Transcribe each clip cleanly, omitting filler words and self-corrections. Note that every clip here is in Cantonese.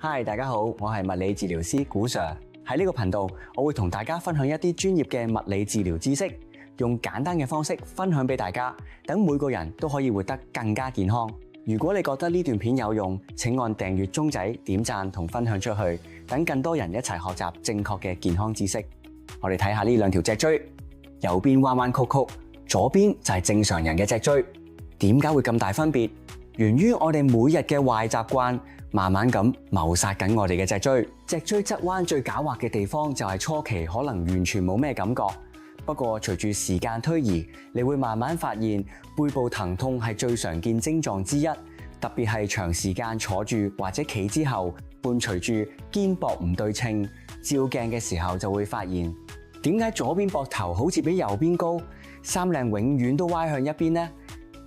Hi， 大家好，我係物理治療師古 Sir。喺呢個頻道，我會同大家分享一啲專業嘅物理治療知識，用簡單嘅方式分享俾大家，等每個人都可以活得更加健康。如果你覺得呢段片有用，請按訂閱鐘仔、點讚同分享出去，等更多人一齊學習正確嘅健康知識。我哋睇下呢兩條脊椎，右邊彎彎曲曲，左邊就係正常人嘅脊椎。點解會咁大分別？源於我哋每日嘅壞習慣，慢慢咁謀殺緊我哋嘅脊椎。脊椎側彎最狡猾嘅地方就係初期可能完全冇咩感覺，不過隨住時間推移，你會慢慢發現背部疼痛係最常見症狀之一，特別係長時間坐住或者企之後，伴隨住肩膊唔對稱，照鏡嘅時候就會發現，點解左邊膊頭好似比右邊高，衫領永遠都歪向一邊呢？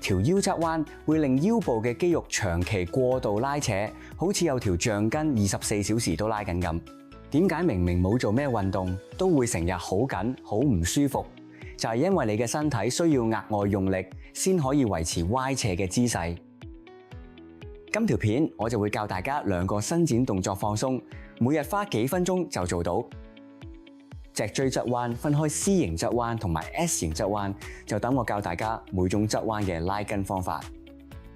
條腰側彎會令腰部嘅肌肉長期過度拉扯，好似有條橡筋24小時都拉緊咁。點解明明冇做咩運動，都會成日好緊好唔舒服？就係因為你嘅身體需要額外用力，先可以維持歪斜嘅姿勢。今條片我就會教大家2個伸展動作放鬆，每日花幾分鐘就做到。脊椎側彎分開 C 型側彎同埋 S 型側彎，就等我教大家每種側彎嘅拉筋方法。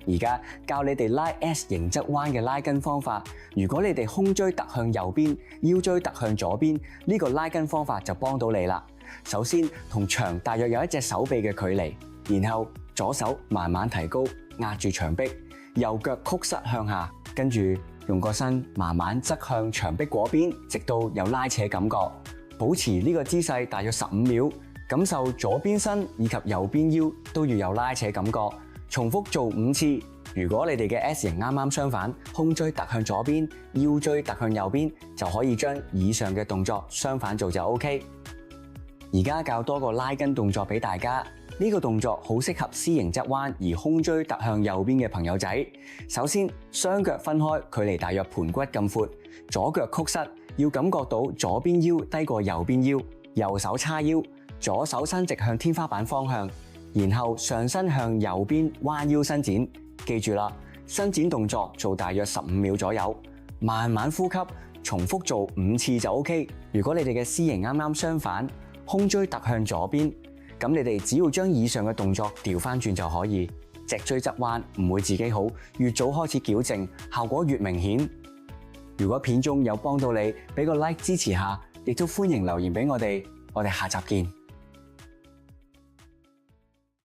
而家教你哋拉 S 型側彎嘅拉筋方法。如果你哋胸椎突向右邊，腰椎突向左邊，呢個拉筋方法就幫到你啦。首先同牆大約有一隻手臂嘅距離，然後左手慢慢提高，壓住牆壁，右腳曲膝向下，跟住用個身慢慢側向牆壁嗰邊，直到有拉扯感覺。保持呢個姿勢大約15秒，感受左邊身以及右邊腰都要有拉扯感覺。重複做5次。如果你哋嘅 S 型啱啱相反，胸椎突向左邊，腰椎突向右邊，就可以將以上嘅動作相反做就 OK。而家教多個拉筋動作俾大家。呢個動作好適合 C 型側彎而胸椎突向右邊嘅朋友仔。首先，雙腳分開，距離大約盤骨咁闊，左腳曲膝。要感覺到左邊腰低過右邊腰，右手叉腰，左手伸直向天花板方向，然後上身向右邊彎腰伸展。記住啦，伸展動作做大約15秒左右，慢慢呼吸，重複做5次就 OK。如果你哋嘅 C 型啱啱相反，胸椎突向左邊，咁你哋只要將以上嘅動作調翻轉就可以。脊椎側彎唔會自己好，越早開始矯正，效果越明顯。如果片中有幫到你，俾個 like 支持下，亦都歡迎留言俾我哋。我哋下集見。